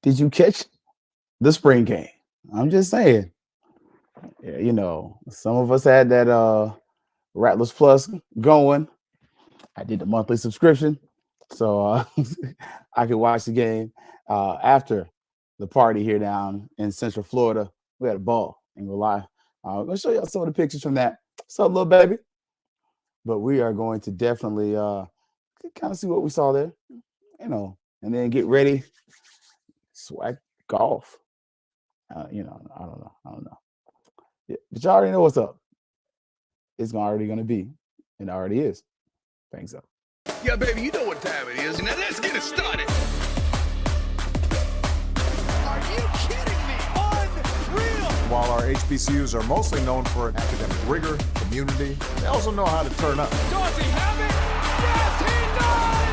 Did you catch the spring game? I'm just saying. Yeah, some of us had that Rattlers Plus going. I did the monthly subscription, so I could watch the game after the party here down in Central Florida. We had a ball, ain't gonna lie. I'm gonna show y'all some of the pictures from that. What's up, little baby? But we are going to definitely kind of see what we saw there, and then get ready. SWAC golf. I don't know. I don't know. Yeah, but y'all already know what's up. It's already gonna be, and it already is. Thanks up. Yeah, baby, you know what time it is. Now let's get it started. Are you kidding me? Unreal! While our HBCUs are mostly known for academic rigor, community, they also know how to turn up. Does he have it? Yes, he does!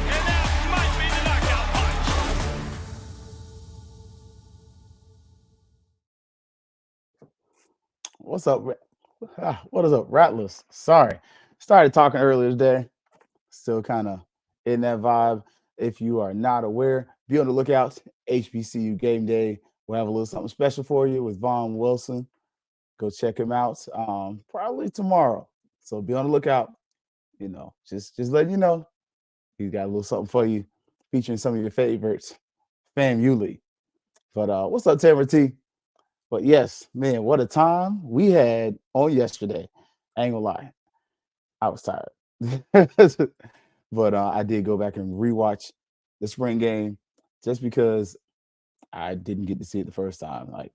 And that might be the knockout punch. What's up? What is up, Rattlers? Sorry, started talking earlier today. Still kind of in that vibe. If you are not aware, be on the lookout. HBCU game day. We'll have a little something special for you with Vaughn Wilson. Go check him out. Probably tomorrow. So be on the lookout. Just letting you know. He's got a little something for you, featuring some of your favorites. FAMU. But what's up, Tamara T? But yes, man, what a time we had on yesterday. I ain't gonna lie, I was tired. But I did go back and rewatch the spring game just because I didn't get to see it the first time. Like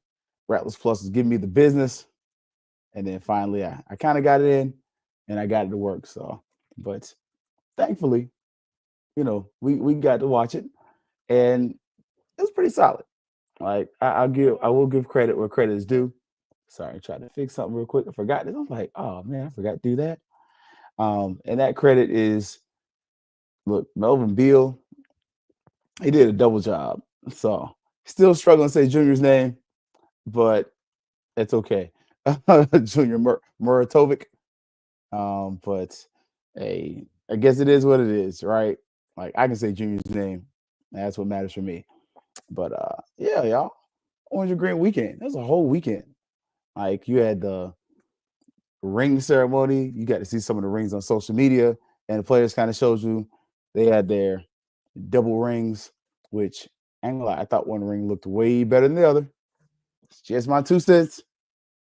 Rattlers Plus was giving me the business, and then finally I kind of got it in and I got it to work. So, but thankfully, we got to watch it, and it was pretty solid. Like I will give credit where credit is due. Sorry, I tried to fix something real quick. I forgot this. I was like, oh man, I forgot to do that. And that credit is, look, Melvin Beal. He did a double job. So still struggling to say Junior's name, but it's okay. Junior Muratovic. But hey, I guess it is what it is, right? Like I can say Junior's name. That's what matters for me. But yeah, y'all. Orange and Green weekend. That was a whole weekend. Like you had the ring ceremony. You got to see some of the rings on social media, and the players kind of showed you they had their double rings, which ain't gonna lie, I thought one ring looked way better than the other. It's just my 2 cents.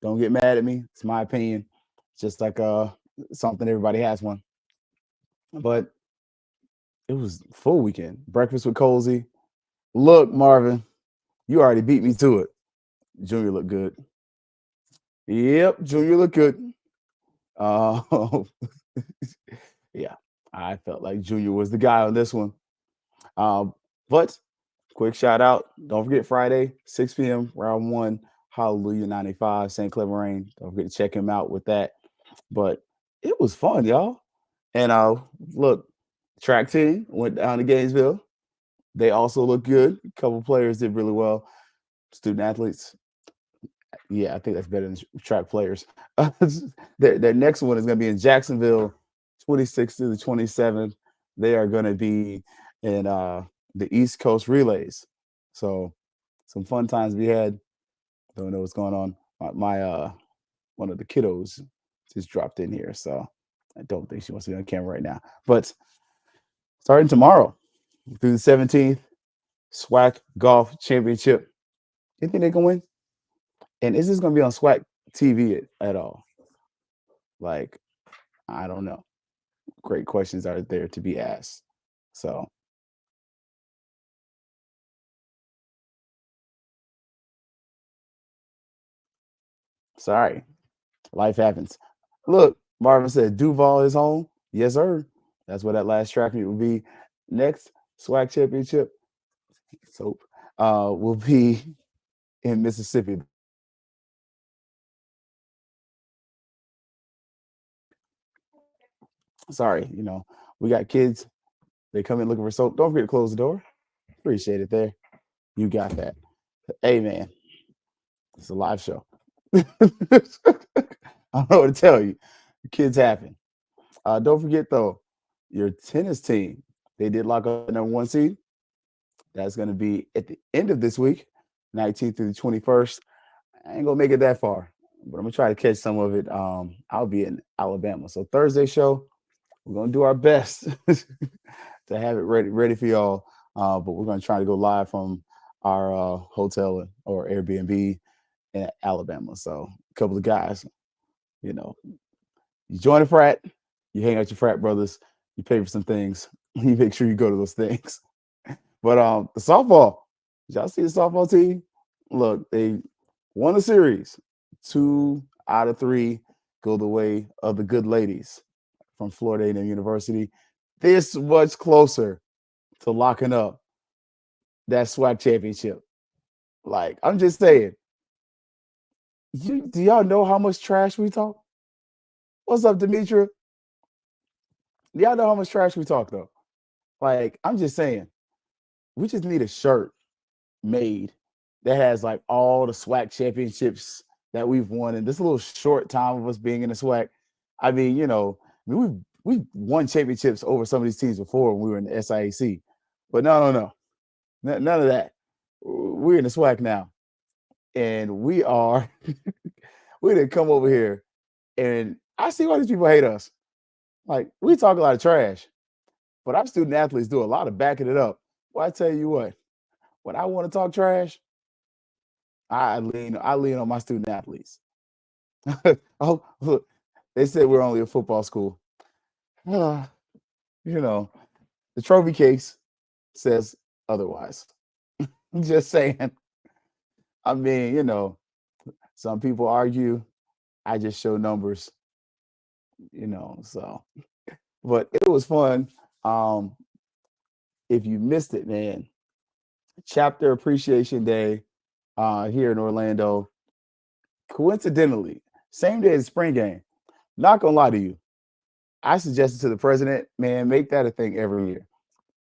Don't get mad at me. It's my opinion. It's just like something everybody has one. But it was full weekend. Breakfast with Cozy. Look, Marvin, you already beat me to it. Junior looked good. Yep, Junior looked good. Yeah, I felt like Junior was the guy on this one. But quick shout out. Don't forget Friday, 6 p.m., round one, Hallelujah 95, St. Clair Moraine. Don't forget to check him out with that. But it was fun, y'all. And look, track team went down to Gainesville. They also look good. A couple players did really well. Student athletes. Yeah, I think that's better than track players. Their next one is going to be in Jacksonville, 26th to the 27th. They are going to be in the East Coast Relays. So some fun times we had. Don't know what's going on. My one of the kiddos just dropped in here, so I don't think she wants to be on camera right now. But starting tomorrow through the 17th, SWAC Golf Championship. You think they can win? And is this going to be on SWAC TV at all? Like, I don't know. Great questions are there to be asked. So, sorry. Life happens. Look, Marvin said Duval is home. Yes, sir. That's what that last track meet will be. Next, SWAC Championship. So, will be in Mississippi. Sorry, we got kids. They come in looking for soap. Don't forget to close the door. Appreciate it there. You got that. Hey, man. It's a live show. I don't know what to tell you. Kids happen. Don't forget though, your tennis team. They did lock up the number one seed. That's going to be at the end of this week, 19th through the 21st. I ain't gonna make it that far, but I'm gonna try to catch some of it. I'll be in Alabama. So Thursday show, we're gonna do our best to have it ready for y'all. But we're gonna try to go live from our hotel or Airbnb in Alabama. So a couple of guys, you know, you join a frat, you hang out with your frat brothers, you pay for some things, you make sure you go to those things. But the softball, did y'all see the softball team? Look, they won the series. 2 out of 3 go the way of the good ladies from Florida A&M University. This much closer to locking up that SWAC championship. Like, I'm just saying, do y'all know how much trash we talk? What's up, Demetra? Do y'all know how much trash we talk, though? Like, I'm just saying, we just need a shirt made that has like all the SWAC championships that we've won in this little short time of us being in the SWAC. I mean, we've won championships over some of these teams before when we were in the SIAC, but no, none of that. We're in the SWAC now, and we are. We didn't come over here, and I see why these people hate us. Like, we talk a lot of trash, but our student athletes do a lot of backing it up. Well, I tell you what, when I want to talk trash, I lean on my student athletes. Oh, look, they said we're only a football school. Uh, the trophy case says otherwise. Just saying. I mean, some people argue. I just show numbers, so but it was fun. Um, if you missed it, man, chapter appreciation day here in Orlando. Coincidentally, same day as spring game. Not gonna lie to you. I suggested to the president, man, make that a thing every year.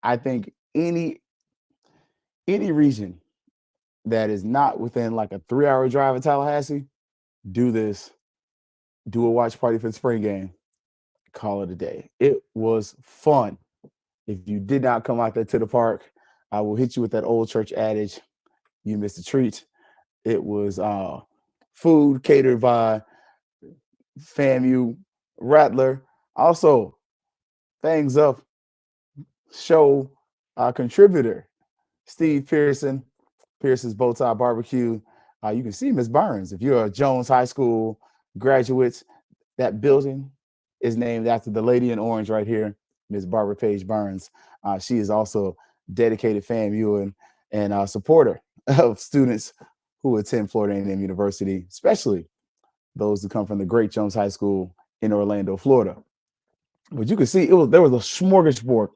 I think any region that is not within like a 3-hour drive of Tallahassee, do this. Do a watch party for the spring game. Call it a day. It was fun. If you did not come out there to the park, I will hit you with that old church adage. You missed a treat. It was food catered by FAMU, Rattler. Also, Fangs Up show contributor, Steve Pearson's Bowtie Barbecue. You can see Miss Burns. If you're a Jones High School graduate, that building is named after the lady in orange right here, Miss Barbara Page Burns. She is also dedicated FAMU and supporter of students who attend Florida A&M University, especially those who come from the great Jones High School in Orlando, Florida. But you can see there was a smorgasbord.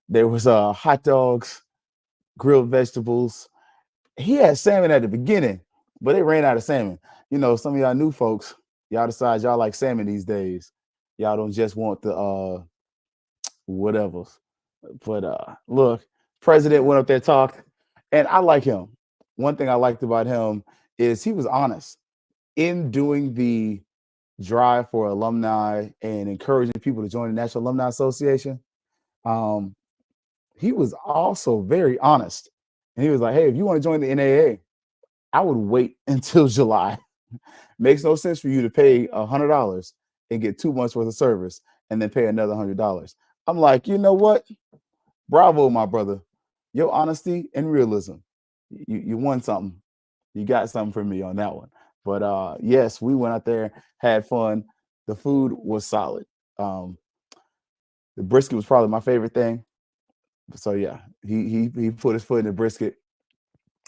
There was hot dogs, grilled vegetables. He had salmon at the beginning, but they ran out of salmon. Some of y'all new folks, y'all decide y'all like salmon these days. Y'all don't just want the whatever. But look, president went up there, talked, and I like him. One thing I liked about him is he was honest in doing the drive for alumni and encouraging people to join the National Alumni Association. He was also very honest. And he was like, hey, if you want to join the NAA, I would wait until July. Makes no sense for you to pay $100 and get 2 months worth of service and then pay another $100. I'm like, you know what? Bravo, my brother. Your honesty and realism. You won something. You got something from me on that one. But yes, we went out there, had fun. The food was solid. The brisket was probably my favorite thing. So yeah, he put his foot in the brisket.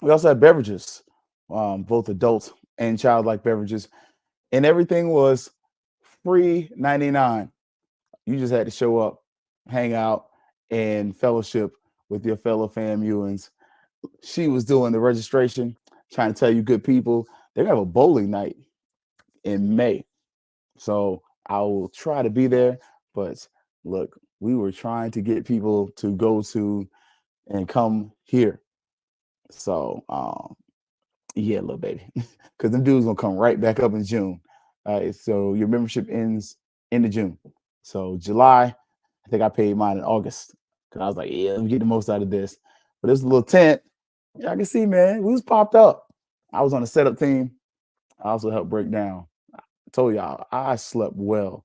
We also had beverages, both adult and childlike beverages, and everything was free 99. You just had to show up, hang out, and fellowship with your fellow FAMUans. She was doing the registration, trying to tell you good people. They're gonna have a bowling night in May. So I will try to be there. But look, we were trying to get people to go to and come here. So Yeah, little baby, because them dudes gonna come right back up in June. So your membership ends end of June. So July, I think I paid mine in August because I was like, yeah, let me get the most out of this. But this little tent, yeah, I can see, man, we was popped up. I was on the setup team. I also helped break down. I told y'all I slept well.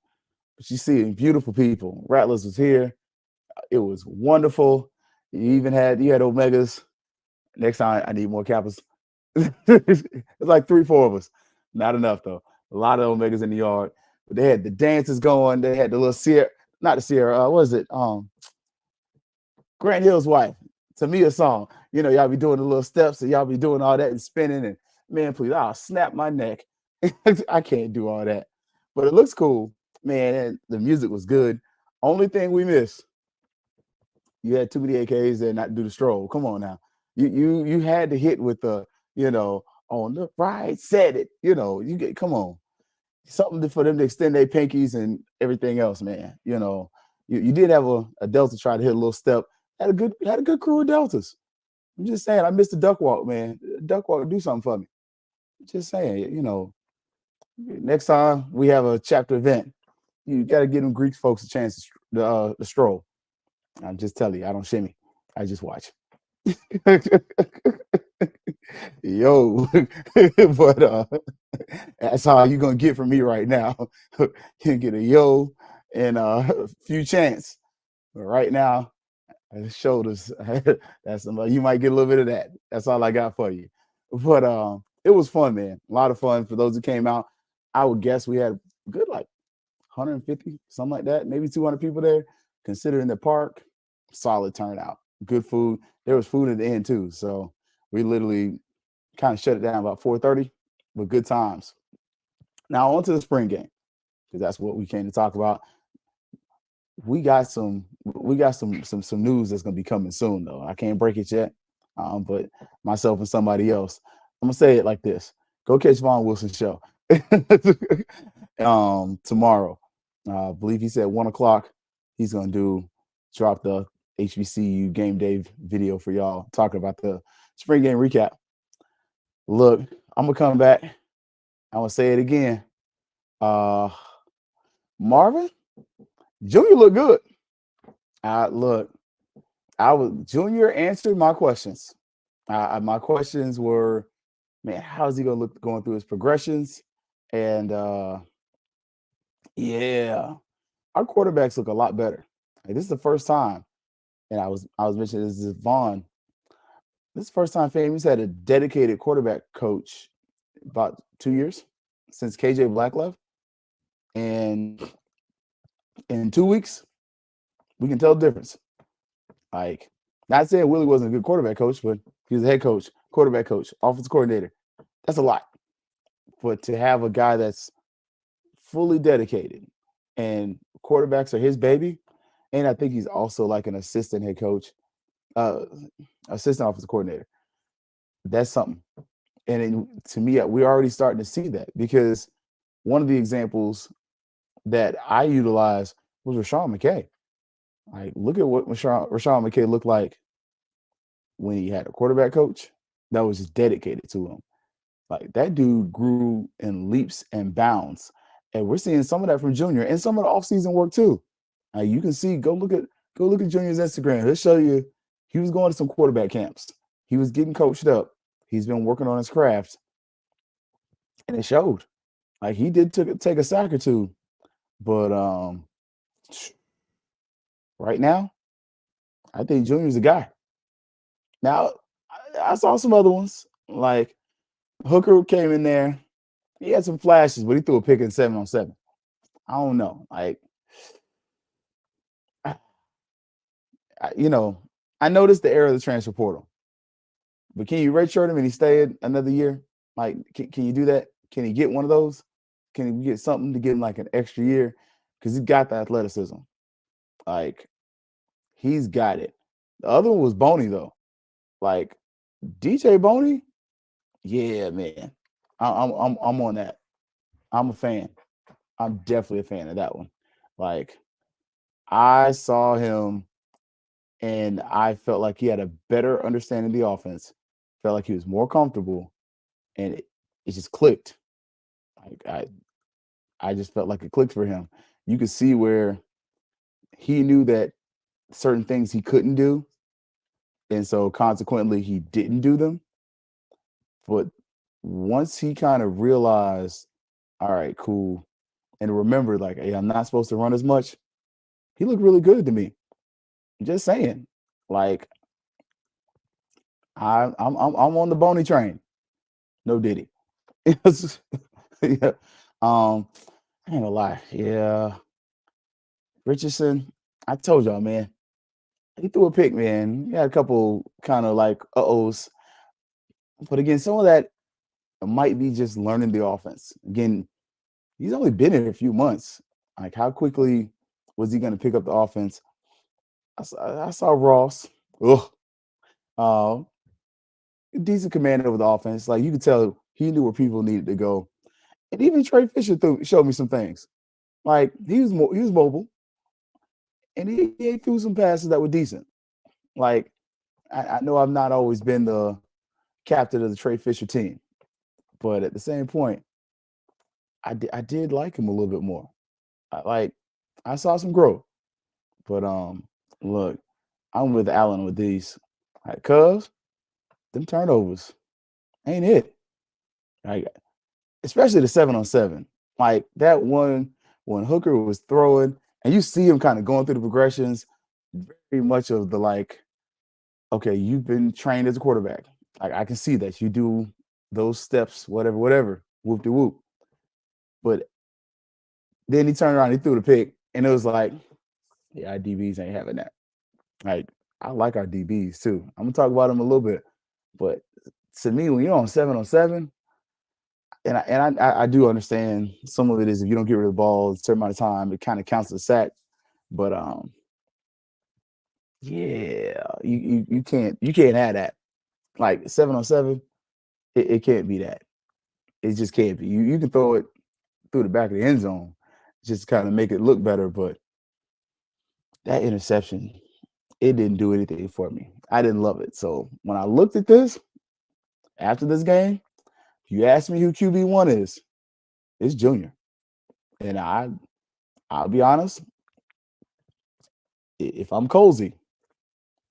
But you see, beautiful people. Rattlers was here. It was wonderful. You had Omegas. Next time I need more Kappas. It's like 3, 4 of us. Not enough though. A lot of Omegas in the yard. But they had the dances going. They had the little Sierra, not the Sierra. What was it? Grant Hill's wife. To me, a song. Y'all be doing the little steps and y'all be doing all that and spinning. And man, please, I'll snap my neck. I can't do all that. But it looks cool, man. And the music was good. Only thing we missed, you had too many AKs there not do the stroll. Come on now. You had to hit with the, on the right, set it. Come on. Something for them to extend their pinkies and everything else, man. You did have a Delta try to hit a little step. Had a good crew of Deltas. I'm just saying, I missed the duck walk, man. Duck walk, do something for me. Just saying, next time we have a chapter event, you got to give them Greek folks a chance to stroll. I'm just telling you, I don't shimmy. I just watch. Yo, but that's how you gonna get from me right now. You get a yo and a few chants. But right now, shoulders. That's you might get a little bit of that. That's all I got for you. But it was fun, man. A lot of fun for those who came out. I would guess we had good like 150, something like that, maybe 200 people there. Considering the park, solid turnout. Good food. There was food at the end too, so we literally kind of shut it down about 4:30, but good times. Now on to the spring game because that's what we came to talk about. We got some news that's gonna be coming soon though. I can't break it yet, but myself and somebody else. I'm gonna say it like this: Go catch Vaughn Wilson's show tomorrow. I believe he said 1 o'clock. He's gonna drop the HBCU game day video for y'all talking about the spring game recap. Look, I'm gonna come back. I'm gonna say it again. Marvin Junior looked good. Look, Junior answered my questions. My questions were, man, how's he gonna look going through his progressions? And yeah, our quarterbacks look a lot better. Like, this is the first time, and I was mentioning this is Vaughn. This is the first time FAMU's had a dedicated quarterback coach about 2 years since KJ Black left. And in 2 weeks, we can tell the difference. Like, not saying Willie wasn't a good quarterback coach, but he was a head coach, quarterback coach, offensive coordinator. That's a lot. But to have a guy that's fully dedicated and quarterbacks are his baby, and I think he's also like an assistant head coach, assistant offensive coordinator. That's something. And to me, we're already starting to see that because one of the examples that I utilized was Rashawn McKay. Like, look at what Rashawn McKay looked like when he had a quarterback coach that was just dedicated to him. Like, that dude grew in leaps and bounds. And we're seeing some of that from Junior and some of the offseason work too. You can see, go look at Junior's Instagram. He'll show you he was going to some quarterback camps. He was getting coached up. He's been working on his craft. And it showed. Like, he did take a sack or two. But right now, I think Junior's the guy. Now, I saw some other ones. Like, Hooker came in there. He had some flashes, but he threw a pick in 7-on-7. I don't know. Like, I noticed the era of the transfer portal. But can you redshirt him and he stayed another year? Like, can you do that? Can he get one of those? Can he get something to give him like an extra year? Because he's got the athleticism. Like, he's got it. The other one was Boney, though. Like, DJ Boney, yeah, man. I'm on that. I'm a fan. I'm definitely a fan of that one. Like, I saw him and I felt like he had a better understanding of the offense. Felt like he was more comfortable. and it just clicked. Like I just felt like it clicked for him. You could see where he knew that certain things he couldn't do, and so consequently he didn't do them. But once he kind of realized, all right, cool, and remembered like, hey, I'm not supposed to run as much, he looked really good to me. I'm just saying. Like I'm on the bony train. No diddy. It's- yeah. I ain't gonna lie. Yeah. Richardson, I told y'all, man. He threw a pick, man. He had a couple kind of like uh-ohs. But again, some of that might be just learning the offense. Again, he's only been here a few months. Like, how quickly was he going to pick up the offense? I saw Ross. Ugh. Uh, Decent command over the offense. Like, you could tell he knew where people needed to go. And even Trey Fisher showed me some things. Like, he was mobile, and he threw some passes that were decent. Like, I know I've not always been the captain of the Trey Fisher team, but at the same point, I did like him a little bit more. Like, I saw some growth. But look, I'm with Allen with these. Like, cuz them turnovers ain't it. Like, especially the 7-on-7. Like that one when Hooker was throwing, and you see him kind of going through the progressions, very much of the like, okay, you've been trained as a quarterback. Like I can see that you do those steps, whatever, whoop de whoop. But then he turned around, he threw the pick, and it was like, yeah, our DBs ain't having that. Like, I like our DBs too. I'm gonna talk about them a little bit, but to me, when you're on 7-on-7, and I do understand some of it is if you don't get rid of the ball a certain amount of time, it kind of counts as a sack. But yeah, you can't add that. Like 7-on-7, it can't be that. It just can't be. You can throw it through the back of the end zone, just kind of make it look better. But that interception, it didn't do anything for me. I didn't love it. So when I looked at this after this game, if you ask me who QB1 is, it's Junior. And I'll be honest, if I'm cozy,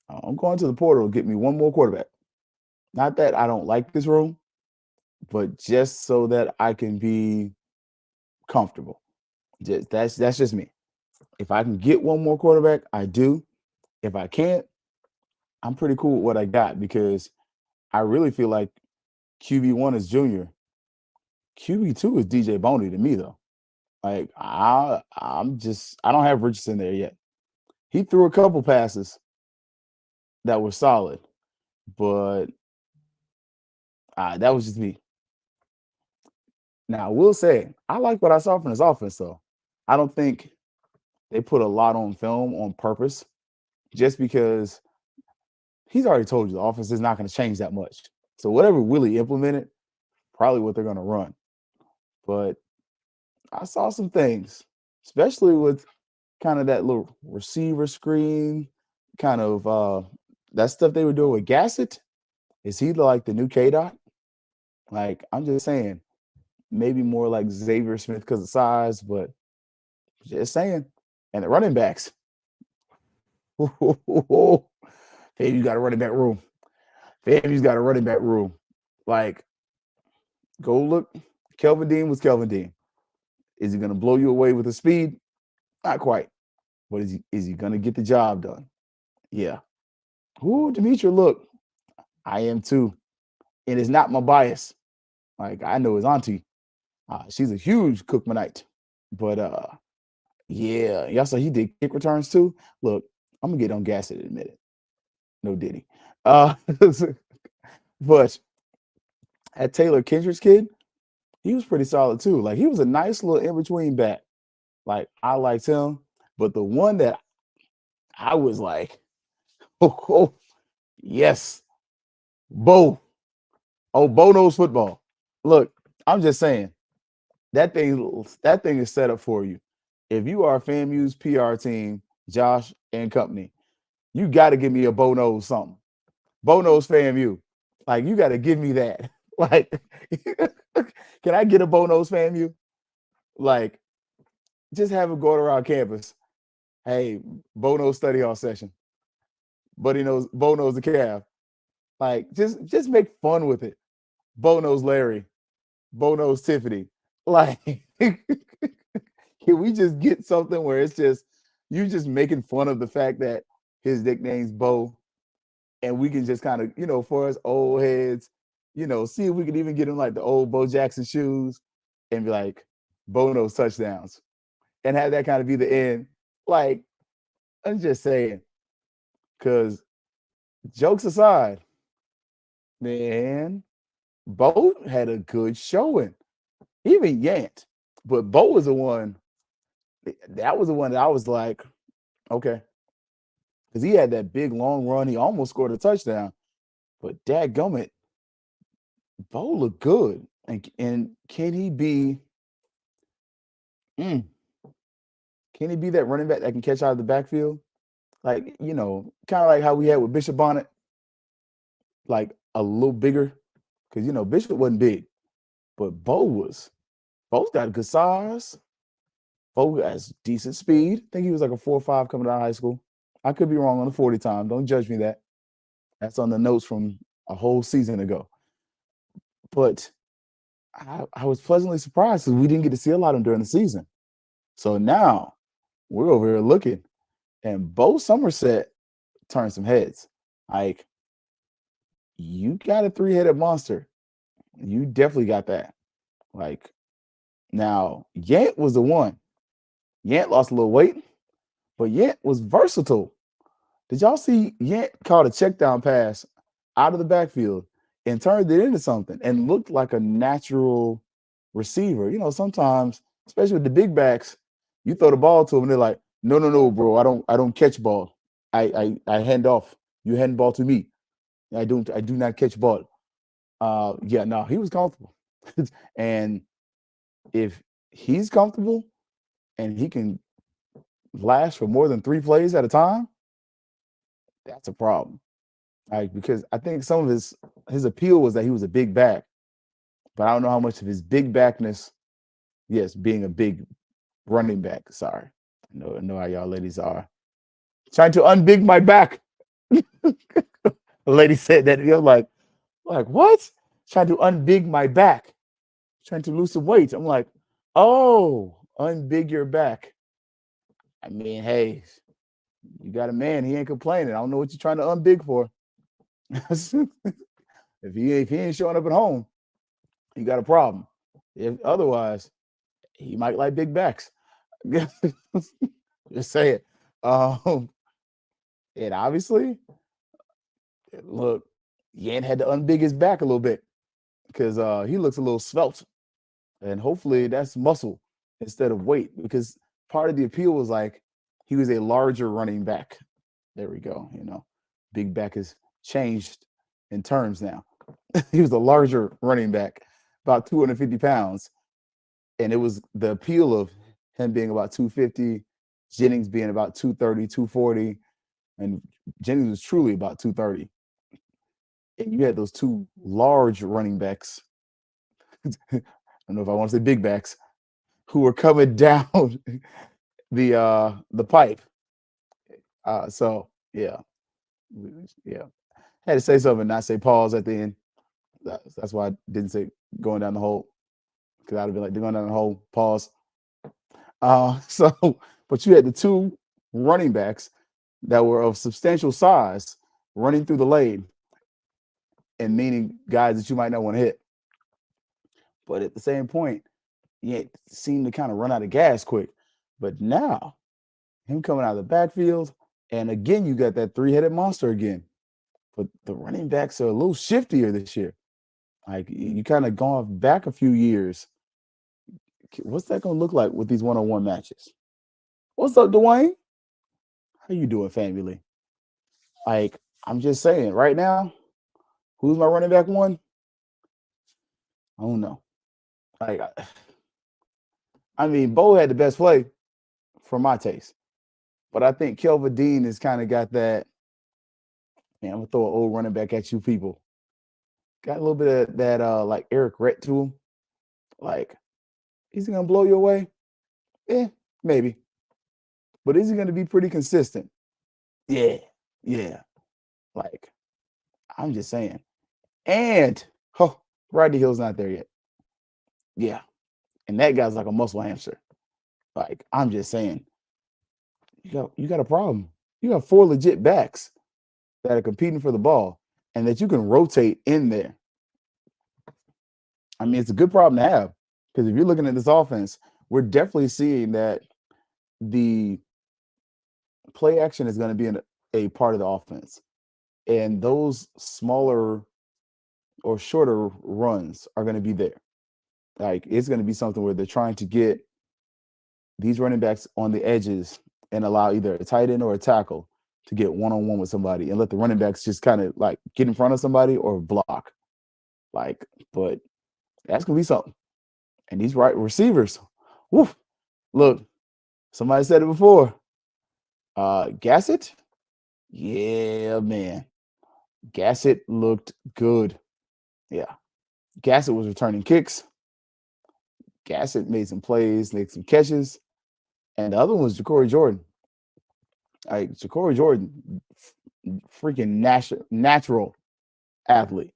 I'm going to the portal to get me one more quarterback. Not that I don't like this room, but just so that I can be comfortable. That's just me. If I can get one more quarterback, I do. If I can't, I'm pretty cool with what I got because I really feel like QB1 is Junior. QB2 is DJ Boney to me though. Like I don't have Richardson there yet. He threw a couple passes that were solid, but that was just me. Now I will say I like what I saw from his offense though. I don't think they put a lot on film on purpose, just because he's already told you the offense is not going to change that much. So whatever Willie implemented, probably what they're going to run. But I saw some things, especially with kind of that little receiver screen, kind of that stuff they were doing with Gassett. Is he like the new K Dot? Like, I'm just saying, maybe more like Xavier Smith because of size, but just saying. And the running backs. Hey, you got a running back room. FAMU's got a running back room. Like, go look. Kelvin Dean was Kelvin Dean. Is he going to blow you away with his speed? Not quite. But is he going to get the job done? Yeah. Ooh, Demetri, look. I am too. And it's not my bias. Like, I know his auntie. She's a huge Cookmanite. But yeah, y'all saw he did kick returns too. Look, I'm gonna get on gas in a minute. No diddy. But at Taylor Kendrick's kid, he was pretty solid too. Like he was a nice little in-between back. Like I liked him. But the one that I was like, oh yes, Bo. Oh, Bo knows football. Look, I'm just saying that thing is set up for you. If you are FAMU's PR team, Josh and company, you got to give me a Bo knows something. Bo knows FAMU. Like you got to give me that. Like, can I get a Bo Knows FAMU? Like, just have him going around campus. Hey, Bo knows study hall session. Bo knows the calf. Like, just make fun with it. Bo knows Larry. Bo knows Tiffany. Like, can we just get something where it's just you just making fun of the fact that his nickname's Bo, and we can just kind of, for us old heads, see if we can even get him like the old Bo Jackson shoes and be like, Bo knows touchdowns, and have that kind of be the end. Like, I'm just saying, because jokes aside, man, Bo had a good showing. Even Yant, but Bo was the one. That was the one that I was like, okay, because he had that big long run. He almost scored a touchdown, but dadgummit, Bo looked good. And can he be? Can he be that running back that can catch out of the backfield? Like, kind of like how we had with Bishop Bonnet, like a little bigger, because Bishop wasn't big, but Bo's got good size. Bo has decent speed. I think he was like a 4.5 coming out of high school. I could be wrong on the 40 time. Don't judge me that. That's on the notes from a whole season ago. But I was pleasantly surprised because we didn't get to see a lot of him during the season. So now we're over here looking, and Bo Somerset turned some heads. Like, you got a 3-headed monster. You definitely got that. Like, now Yant was the one. Yant lost a little weight, but Yant was versatile. Did y'all see Yant caught a check down pass out of the backfield and turned it into something and looked like a natural receiver? Sometimes, especially with the big backs, you throw the ball to them and they're like, no, bro, I don't catch ball. I hand off. You hand ball to me. I do not catch ball. No, he was comfortable. And if he's comfortable and he can last for more than 3 plays at a time, that's a problem. Because I think some of his appeal was that he was a big back, but I don't know how much of his big backness, yes, being a big running back. Sorry, I know how y'all ladies are trying to unbig my back. A lady said that. You're like what? Trying to unbig my back, trying to lose some weight. I'm like, oh, unbig your back. I mean, hey, you got a man. He ain't complaining. I don't know what you're trying to unbig for. If he ain't showing up at home, you got a problem. If otherwise, he might like big backs. Just say it. And obviously, look, Yan had to unbig his back a little bit because he looks a little svelte, and hopefully that's muscle instead of weight. Because part of the appeal was like he was a larger running back. There we go. Big back has changed in terms now. He was a larger running back, about 250 pounds. And it was the appeal of him being about 250, Jennings being about 230, 240. And Jennings was truly about 230. And you had those two large running backs. I don't know if I want to say big backs, who were coming down the pipe. So yeah. Had to say something and not say pause at the end. That's why I didn't say going down the hole, because I'd have been like, they're going down the hole, pause. But you had the two running backs that were of substantial size running through the lane, and meaning guys that you might not want to hit. But at the same point, you seemed to kind of run out of gas quick. But now, him coming out of the backfield, and again, you got that 3-headed monster again. But the running backs are a little shiftier this year. Like, you kind of gone back a few years. What's that going to look like with these one-on-one matches? What's up, Dwayne? How you doing, family? Like, I'm just saying, right now, who's my running back one? I don't know. Like, I mean, Bo had the best play for my taste. But I think Kelvin Dean has kind of got that, man, I'm going to throw an old running back at you people. got a little bit of that like Eric Rhett to him. Like, is he gonna blow you away? Eh, maybe. But is he gonna be pretty consistent? Yeah, yeah. Like, I'm just saying. And oh, Rodney Hill's not there yet. Yeah. And that guy's like a muscle hamster. Like, I'm just saying, you got a problem. You got 4 legit backs that are competing for the ball and that you can rotate in there. I mean, it's a good problem to have because if you're looking at this offense, we're definitely seeing that the play action is going to be a part of the offense. And those smaller or shorter runs are going to be there. Like, it's going to be something where they're trying to get these running backs on the edges and allow either a tight end or a tackle to get one-on-one with somebody and let the running backs just kind of like get in front of somebody or block. Like, but that's gonna be something. And these right receivers, woof. Look, somebody said it before. Gassett, yeah, man. Gassett looked good. Yeah. Gassett was returning kicks. Gassett made some plays, made some catches. And the other one was Ja'Cory Jordan. Like Ja'Cory Jordan, freaking natural athlete.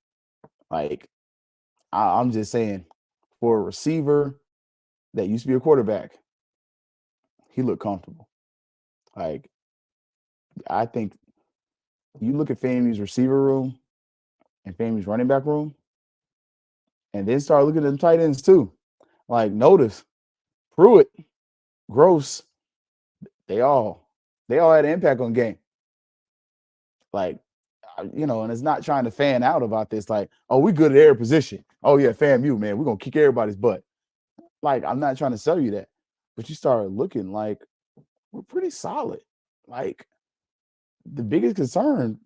Like, I'm just saying, for a receiver that used to be a quarterback, he looked comfortable. Like, I think you look at FAMU's receiver room and FAMU's running back room, and then start looking at them tight ends too. Like, notice Pruitt, Gross, they all had an impact on game. Like, and it's not trying to fan out about this. Like, oh, we good at every position. Oh yeah, FAMU, man, we're gonna kick everybody's butt. Like, I'm not trying to sell you that, but you start looking like we're pretty solid. Like, the biggest concern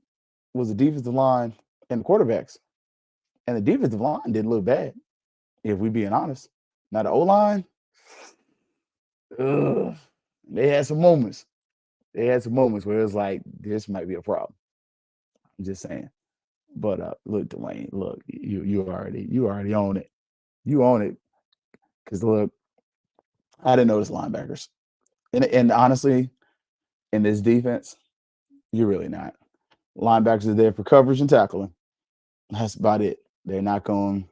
was the defensive line and the quarterbacks. And the defensive line didn't look bad, if we being honest. Now the O-line, they had some moments. They had some moments where it was like, this might be a problem. I'm just saying. But look, Dwayne, look, you already own it. You own it. Because look, I didn't notice linebackers. And honestly, in this defense, you're really not. Linebackers are there for coverage and tackling. That's about it. They're not going to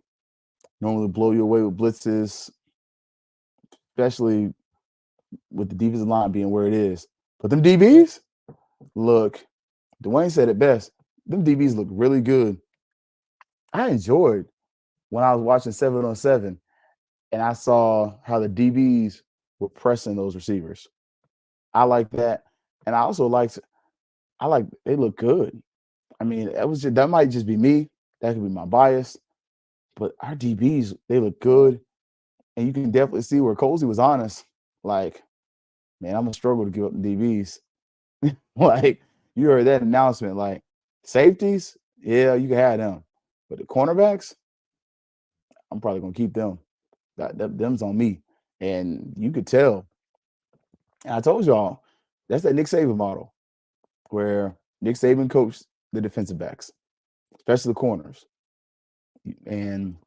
normally blow you away with blitzes, especially with the defensive line being where it is. But them DBs, look, Dwayne said it best. Them DBs look really good. I enjoyed when I was watching 7-on-7 and I saw how the DBs were pressing those receivers. I like that. And I also they look good. I mean, that might just be me. That could be my bias. But our DBs, they look good. And you can definitely see where Colsey was honest. Like, man, I'm going to struggle to give up the DBs. Like, you heard that announcement. Like, safeties, yeah, you can have them. But the cornerbacks, I'm probably going to keep them. Them's on me. And you could tell. And I told y'all, that's that Nick Saban model where Nick Saban coached the defensive backs, especially the corners. And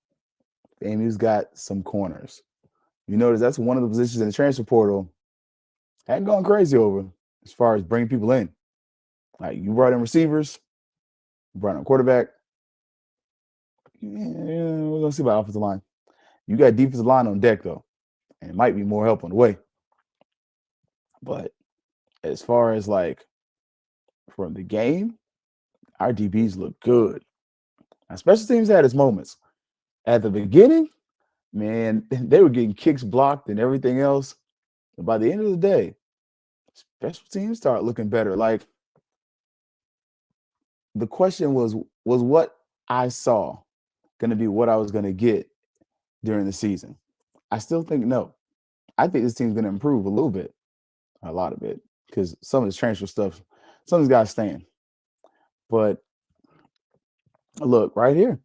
FAMU's got some corners. You notice that's one of the positions in the transfer portal hadn't gone crazy over as far as bringing people in. Like, you brought in receivers, you brought in a quarterback. Yeah, we're going to see about offensive line. You got defensive line on deck, though, and it might be more help on the way. But as far as, like, from the game, our DBs look good. Now, special teams had its moments. At the beginning, man, they were getting kicks blocked and everything else. And by the end of the day, special teams start looking better. Like, the question was what I saw going to be what I was going to get during the season? I still think no. I think this team's going to improve a little bit, a lot of it, because some of this transfer stuff, some of these guys staying. But look, right here,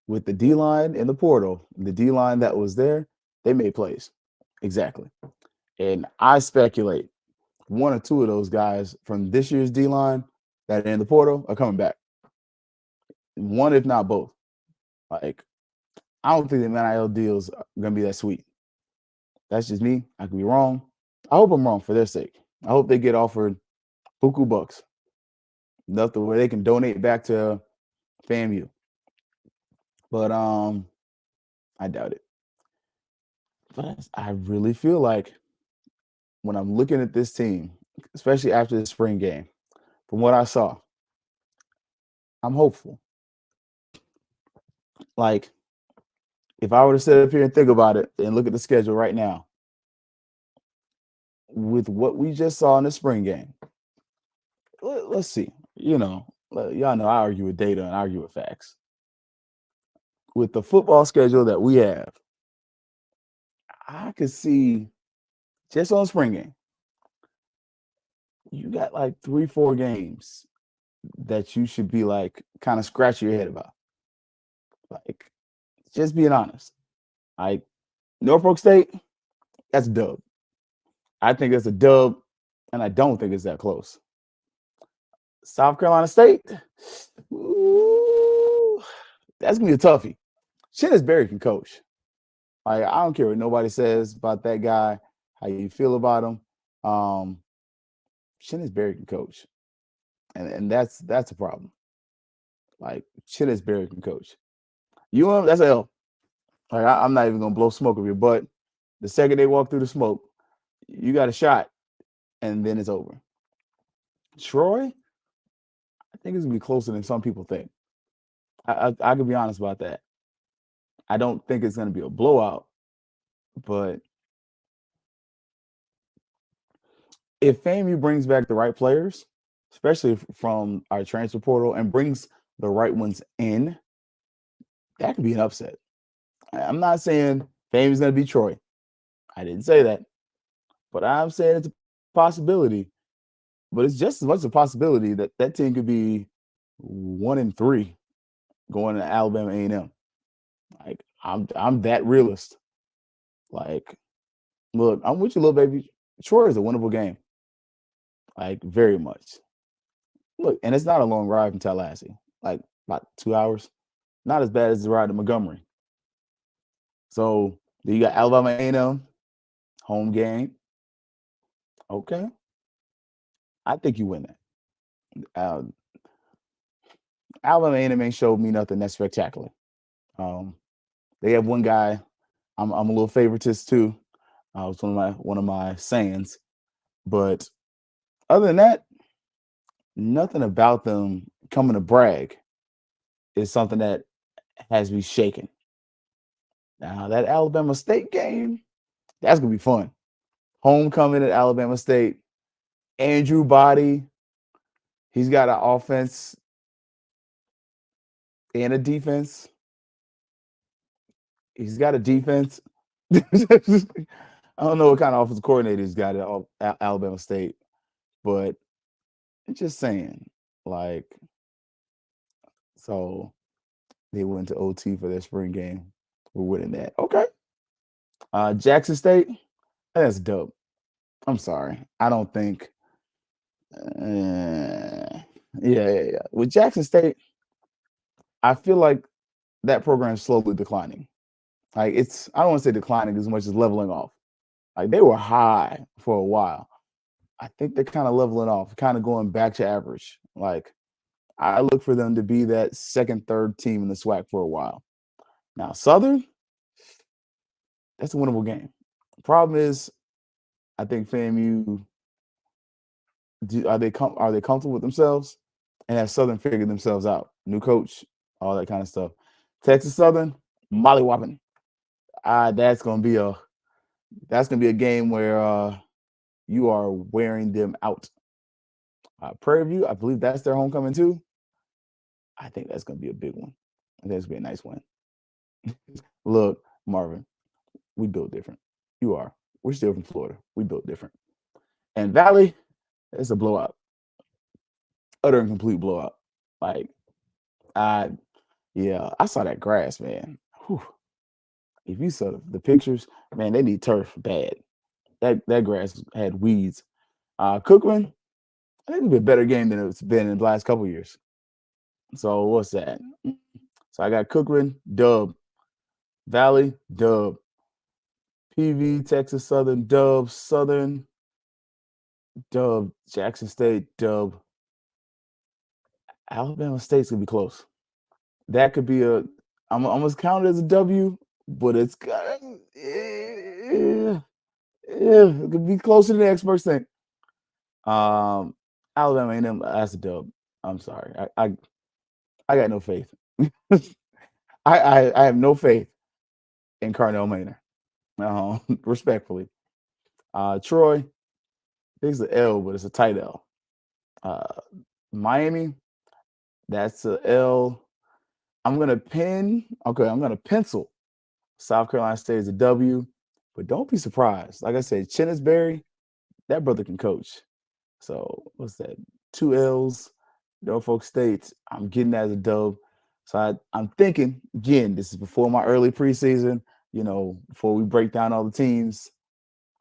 with the D-line in the portal, the D-line that was there, they made plays. Exactly. And I speculate one or two of those guys from this year's D-line that are in the portal are coming back. one if not both. Like I don't think the NIL deals are gonna be that sweet. That's just me. I could be wrong. I hope I'm wrong for their sake. I hope they get offered buku bucks, enough to where they can donate back to FAMU. But I doubt it. But I really feel like when I'm looking at this team, especially after the spring game, from what I saw, I'm hopeful. Like if I were to sit up here and think about it and look at the schedule right now, with what we just saw in the spring game, let's see. Y'all know I argue with data and argue with facts. With the football schedule that we have, I could see just on spring game, you got like 3, 4 games that you should be like kind of scratch your head about. Like, just being honest. Like Norfolk State, that's a dub. I think it's a dub, and I don't think it's that close. South Carolina State, ooh, that's gonna be a toughie. Shennis Berry can coach. Like, I don't care what nobody says about that guy, how you feel about him. Shennis Berry can coach. And that's a problem. Like Shennis Berry can coach. That's a L. Like I'm not even gonna blow smoke of your butt. The second they walk through the smoke, you got a shot, and then it's over. Troy, I think it's gonna be closer than some people think. I could be honest about that. I don't think it's gonna be a blowout, but if FAMU brings back the right players, especially from our transfer portal, and brings the right ones in, that could be an upset. I'm not saying FAMU's gonna be Troy. I didn't say that, but I'm saying it's a possibility. But it's just as much a possibility that that team could be 1-3 going to Alabama A&M. Like I'm that realist. Like, look, I'm with you, little baby. Troy is a winnable game. Like, very much. Look, and it's not a long ride from Tallahassee. Like about 2 hours. Not as bad as the ride to Montgomery. So you got Alabama A&M home game. Okay, I think you win that. Alabama A&M ain't showed me nothing that's spectacular. They have one guy. I'm a little favoritist too. It's one of my sayings, but other than that, nothing about them coming to Bragg is something that has me shaken. Now that Alabama State game, that's gonna be fun. Homecoming at Alabama State. Andrew Body, he's got an offense and a defense. He's got a defense. I don't know what kind of offensive coordinator he's got at Alabama State, but I'm just saying, like, so they went to OT for their spring game. We're winning that. Okay. Jackson State, that's dope. I'm sorry. I don't think. Yeah. With Jackson State, I feel like that program is slowly declining. Like I don't want to say declining as much as leveling off. Like they were high for a while. I think they're kind of leveling off, kind of going back to average. Like I look for them to be that second, third team in the SWAC for a while. Now Southern, that's a winnable game. Problem is, I think FAMU are they comfortable with themselves, and has Southern figured themselves out? New coach, all that kind of stuff. Texas Southern, mollywopping. That's gonna be a game where you are wearing them out. Prairie View, I believe that's their homecoming too. I think that's gonna be a big one. I think it's gonna be a nice win. Look, Marvin, we built different. You are. We're still from Florida. We built different. And Valley, it's a blowout. Utter and complete blowout. Like, I saw that grass, man. Whew. If you saw the pictures, man, they need turf bad. That grass had weeds. Cookman, I think it'll be a better game than it's been in the last couple of years. So what's that? So I got Cookman, dub. Valley, dub. PV, Texas Southern, dub. Southern, dub. Jackson State, dub. Alabama State's gonna be close. That could be a. I'm almost counted as a W, but it's it could be closer than the experts think. Alabama A&M, that's a dub. I'm sorry. I got no faith. I have no faith in Carnell Maynor. Respectfully. Troy, I think it's an L, but it's a tight L. Miami, that's a L. I'm gonna pencil South Carolina State as a W, but don't be surprised. Like I said, Chennisberry, that brother can coach. So what's that? 2 L's. Norfolk State, I'm getting that as a dub. So I'm thinking, again, this is before my early preseason, before we break down all the teams.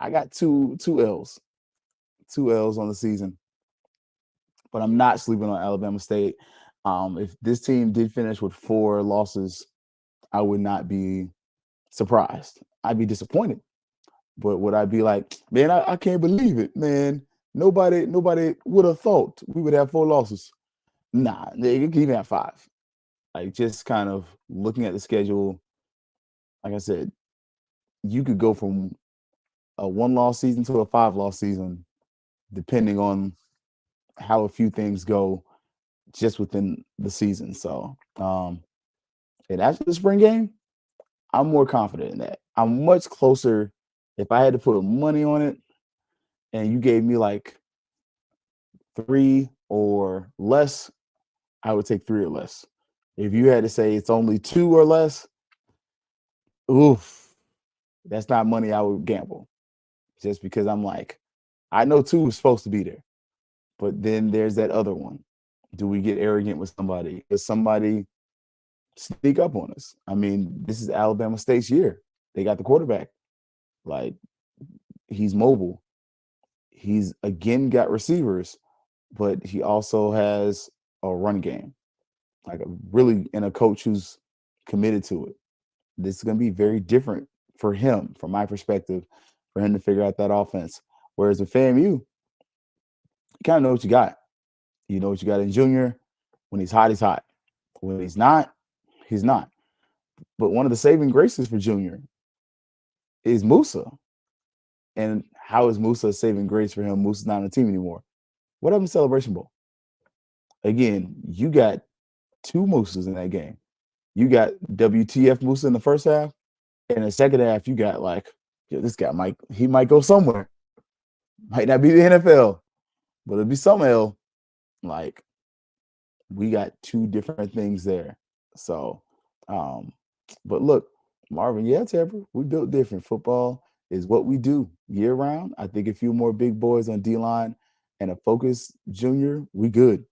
I got two L's. 2 L's on the season. But I'm not sleeping on Alabama State. If this team did finish with 4 losses, I would not be surprised. I'd be disappointed. But would I be like, man, I can't believe it, man. Nobody would have thought we would have 4 losses. Nah, they could even have 5. Like, just kind of looking at the schedule, like I said, you could go from a 1-loss season to a 5-loss season, depending on how a few things go just within the season. So, and after the spring game, I'm more confident in that. I'm much closer. If I had to put money on it, and you gave me like 3 or less, I would take 3 or less. If you had to say it's only 2 or less, oof, that's not money I would gamble. Just because I'm like, I know 2 is supposed to be there, but then there's that other one. Do we get arrogant with somebody? Does somebody sneak up on us? I mean, this is Alabama State's year. They got the quarterback. Like, he's mobile. He's again got receivers, but he also has a run game. Like, and a coach who's committed to it. This is going to be very different for him, from my perspective, for him to figure out that offense. Whereas with FAMU, you kind of know what you got. You know what you got in Junior. When he's hot, he's hot. When he's not, he's not. But one of the saving graces for Junior is Musa. And how is Musa a saving grace for him? Musa's not on the team anymore. What happened to Celebration Bowl? Again, you got 2 Musas in that game. You got WTF Musa in the first half. And in the second half, you got like, this guy might go somewhere. Might not be the NFL, but it'll be some L. Like, we got 2 different things there. So, but look, Marvin, Tabor, we built different. Football is what we do year round. I think a few more big boys on D-line and a focused Junior, we good.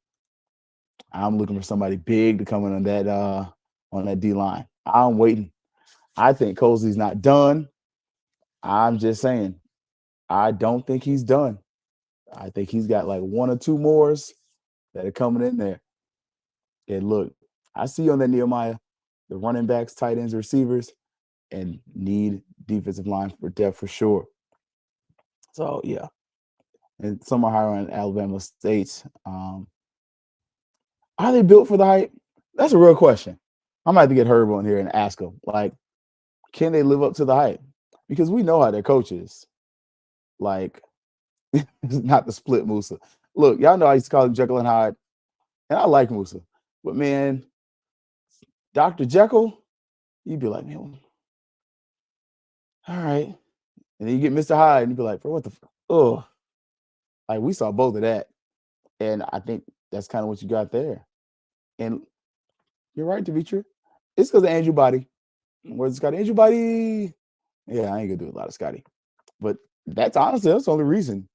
I'm looking for somebody big to come in on that D-line. I'm waiting. I think Cosley's not done. I'm just saying, I don't think he's done. I think he's got like 1 or 2 mores that are coming in there. And look, I see you on that, Nehemiah, the running backs, tight ends, receivers, and need defensive line for depth for sure. So, yeah. And some are higher on Alabama State. Are they built for the hype? That's a real question. I might have to get Herb on here and ask him, like, can they live up to the hype? Because we know how their coach is. Like, not the split Musa. Look, y'all know I used to call him Jekyll and Hyde, and I like Musa. But, man, Dr. Jekyll, you'd be like, man, all right. And then you get Mr. Hyde, and you'd be like, bro, what the oh. Like, we saw both of that. And I think that's kind of what you got there. And you're right, Demetri. It's because of Andrew Body. Where's Scotty? Andrew Body. Yeah, I ain't going to do a lot of Scotty. But that's the only reason.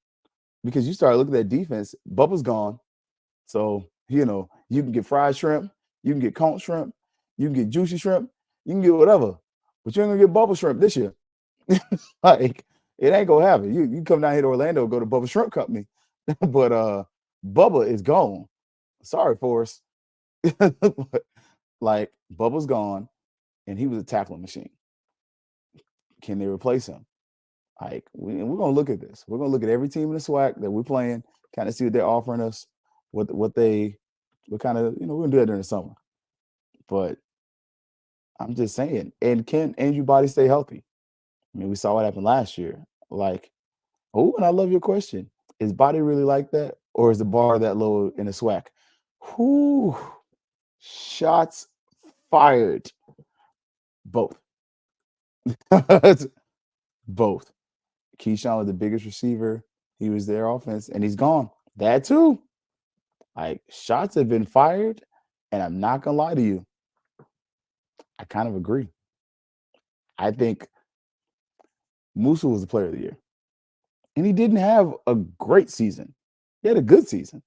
Because you start looking at defense, Bubba's gone. So, you can get fried shrimp. You can get conch shrimp. You can get juicy shrimp. You can get whatever. But you ain't going to get Bubba shrimp this year. Like, it ain't going to happen. You come down here to Orlando, go to Bubba Shrimp Company. But Bubba is gone. Sorry, Forrest. Like Bubba's gone, and he was a tackling machine. Can they replace him? Like we're gonna look at this. We're gonna look at every team in the SWAC that we're playing, kind of see what they're offering us, what kind of we're gonna do that during the summer. But I'm just saying, and can Andrew Body stay healthy? I mean, we saw what happened last year. Like, oh, and I love your question. Is Body really like that, or is the bar that low in the SWAC? Whoo, shots fired. Both. Both. Keyshawn was the biggest receiver. He was their offense, and he's gone. That too. Like shots have been fired, and I'm not gonna lie to you. I kind of agree. I think Musa was the player of the year, and he didn't have a great season. He had a good season,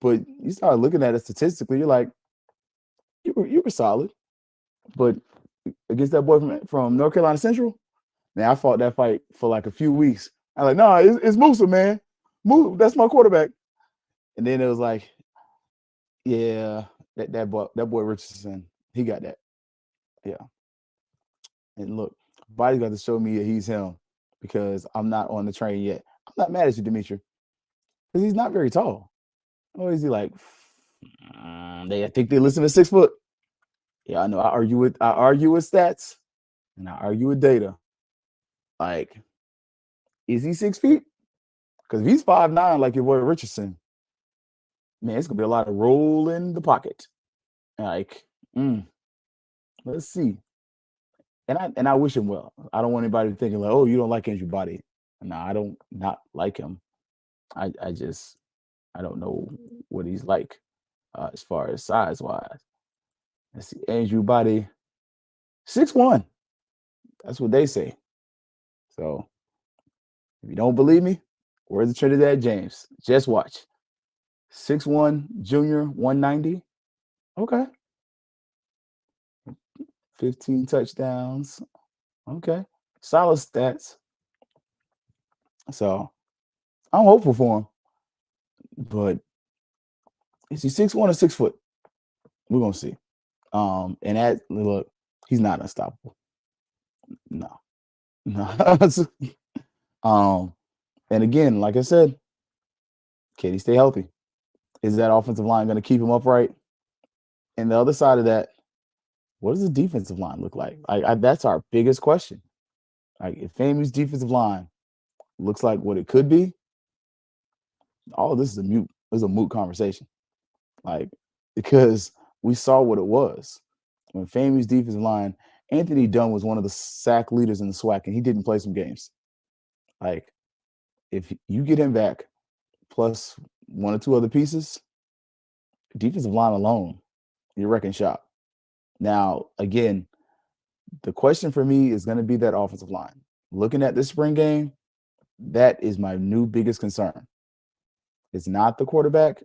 but you start looking at it statistically, you're like, you were solid, but against that boy from North Carolina Central, man, I fought that fight for like a few weeks. I'm like, no, it's Musa, man. That's my quarterback. And then it was like, yeah, that boy Richardson, he got that. Yeah. And look, Body's got to show me that he's him because I'm not on the train yet. I'm not mad at you, Dimitri, because he's not very tall. Or is he like? They think they listen to 6 foot. Yeah, I know. I argue with stats, and I argue with data. Like, is he 6 feet? Because if he's 5'9", like your boy Richardson, man, it's gonna be a lot of roll in the pocket. Like, let's see. And I wish him well. I don't want anybody thinking like, oh, you don't like Andrew Body. No, I don't not like him. I don't know what he's like as far as size wise. Let's see, Andrew Body, 6'1". That's what they say. So if you don't believe me, where's the Trinidad James? Just watch. 6'1", junior, 190. Okay. 15 touchdowns. Okay. Solid stats. So I'm hopeful for him. But is he 6'1" or 6 foot? We're gonna see. And look, he's not unstoppable. No. And again, like I said, can he stay healthy? Is that offensive line going to keep him upright? And the other side of that, what does the defensive line look like? That's our biggest question. Like, if FAMU's defensive line looks like what it could be, all of this is a moot conversation. Like, because we saw what it was. When FAMU's defensive line, Anthony Dunn was one of the sack leaders in the SWAC, and he didn't play some games. Like, if you get him back, plus 1 or 2 other pieces, defensive line alone, you're wrecking shop. Now, again, the question for me is going to be that offensive line. Looking at this spring game, that is my new biggest concern. It's not the quarterback.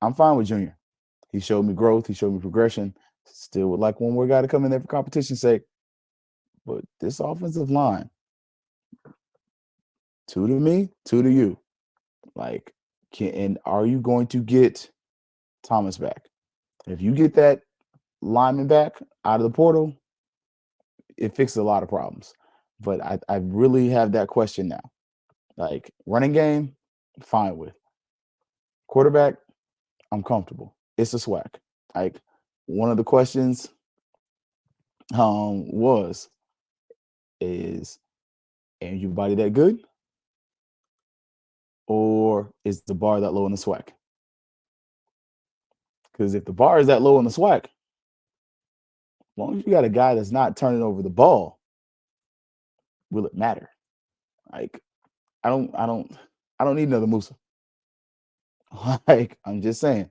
I'm fine with Junior. He showed me growth. He showed me progression. Still would like one more guy to come in there for competition's sake. But this offensive line, 2 to me, 2 to you. Like, and are you going to get Thomas back? If you get that lineman back out of the portal, it fixes a lot of problems. But I really have that question now. Like, running game, fine with. Quarterback, I'm comfortable. It's a SWAC. Like, one of the questions is Andrew Body that good? Or is the bar that low in the SWAC? Because if the bar is that low in the SWAC, as long as you got a guy that's not turning over the ball, will it matter? Like, I don't need another Musa. Like, I'm just saying.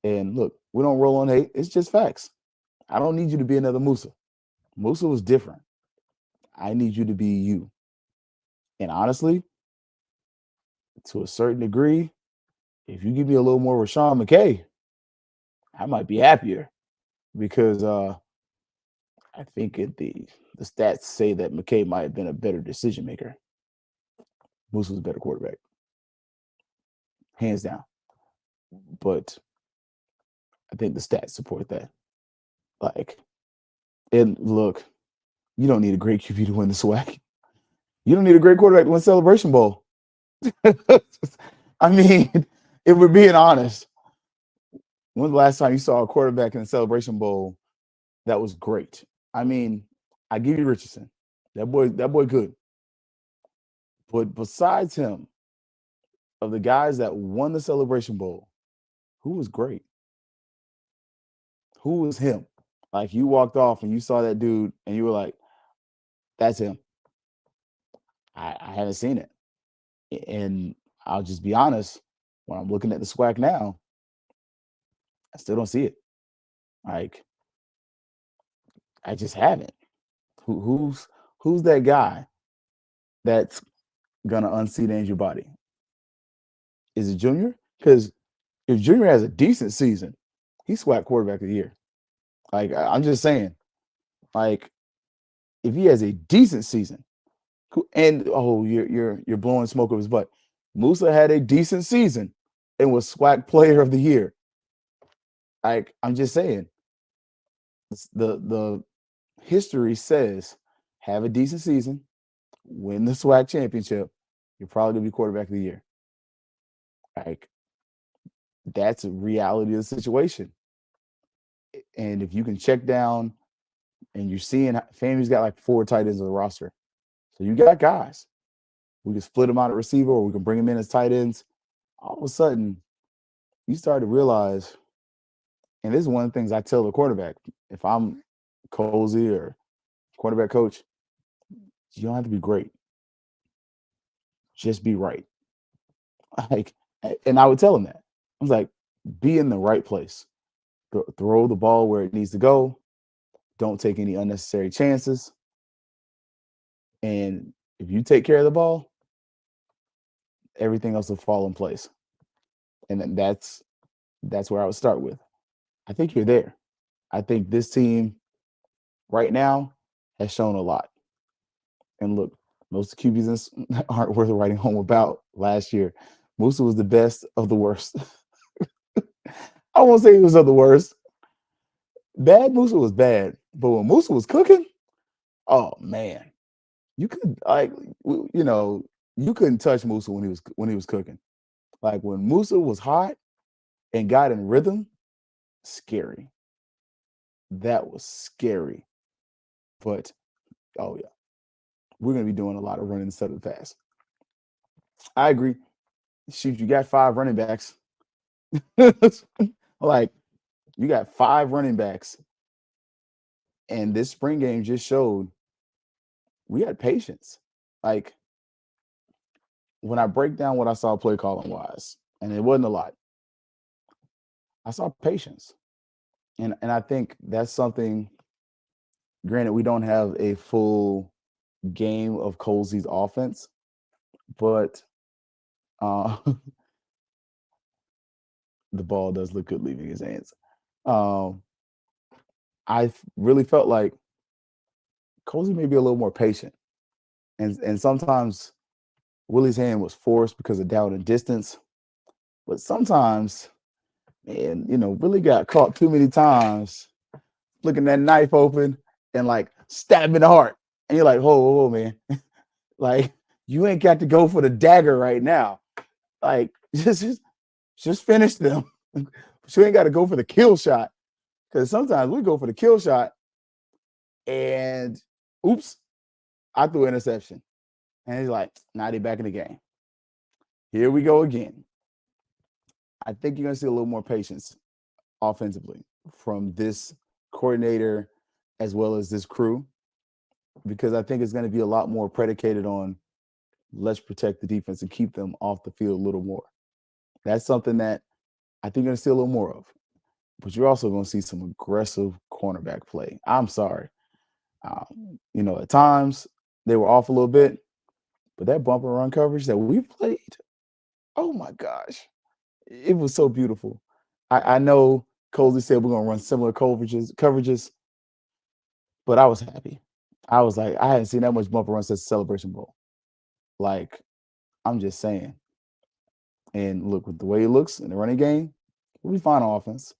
And look, we don't roll on hate. It's just facts. I don't need you to be another Musa. Musa was different. I need you to be you. And honestly, to a certain degree, if you give me a little more Rashawn McKay, I might be happier because I think the stats say that McKay might have been a better decision maker. Moose was a better quarterback, hands down. But I think the stats support that. Like, and look, you don't need a great QB to win the SWAC. You don't need a great quarterback to win Celebration Bowl. I mean, if we're being honest, when's the last time you saw a quarterback in the Celebration Bowl that was great? I mean, I give you Richardson. That boy good. But besides him, of the guys that won the Celebration Bowl, who was great? Who was him? Like you walked off and you saw that dude and you were like, that's him. I haven't seen it. And I'll just be honest, when I'm looking at the SWAC now, I still don't see it. Like I just haven't. Who's that guy that's gonna unseat Andrew Body? Is it Junior? Because if Junior has a decent season, he's SWAC quarterback of the year. Like I'm just saying, like if he has a decent season, and you're blowing smoke up his butt. Musa had a decent season and was SWAC player of the year. Like I'm just saying, the history says have a decent season, win the SWAC championship, you're probably gonna be quarterback of the year. Like that's a reality of the situation. And if you can check down and you're seeing FAMU's got like 4 tight ends on the roster. So you got guys. We can split them out at receiver or we can bring them in as tight ends. All of a sudden, you start to realize, and this is one of the things I tell the quarterback, if I'm Cozy or quarterback coach, you don't have to be great. Just be right. Like, and I would tell him that. I was like, be in the right place. Throw the ball where it needs to go. Don't take any unnecessary chances. And if you take care of the ball, everything else will fall in place. And that's where I would start with. I think you're there. I think this team right now has shown a lot. And look, most QBs aren't worth writing home about last year. Musa was the best of the worst. I won't say he was of the worst. Bad Musa was bad, but when Musa was cooking, oh man, you could you couldn't touch Musa when he was cooking. Like when Musa was hot and got in rhythm, scary. That was scary. But oh yeah, we're gonna be doing a lot of running instead of the pass. I agree. Shoot, you got 5 running backs. Like you got 5 running backs, and this spring game just showed we had patience. Like when I break down what I saw play calling wise, and it wasn't a lot, I saw patience. And I think that's something, granted, we don't have a full game of Colsey's offense, but the ball does look good leaving his hands. I really felt like Colsey may be a little more patient. And sometimes Willie's hand was forced because of down and distance. But sometimes, man, Willie got caught too many times flicking that knife open and like stab in the heart. And you're like, whoa, man. Like, you ain't got to go for the dagger right now. Like, just finish them. But you ain't got to go for the kill shot. Because sometimes we go for the kill shot and oops, I threw an interception. And he's like, now they're back in the game. Here we go again. I think you're going to see a little more patience offensively from this coordinator as well as this crew, because I think it's going to be a lot more predicated on let's protect the defense and keep them off the field a little more. That's something that I think you're going to see a little more of. But you're also going to see some aggressive cornerback play. I'm sorry. At times they were off a little bit, but that bumper run coverage that we played, oh my gosh, it was so beautiful. I know Colsey said we're going to run similar coverages, but I was happy. I was like, I hadn't seen that much bumper run since the Celebration Bowl. Like, I'm just saying. And look, with the way it looks in the running game, we'll be fine on offense.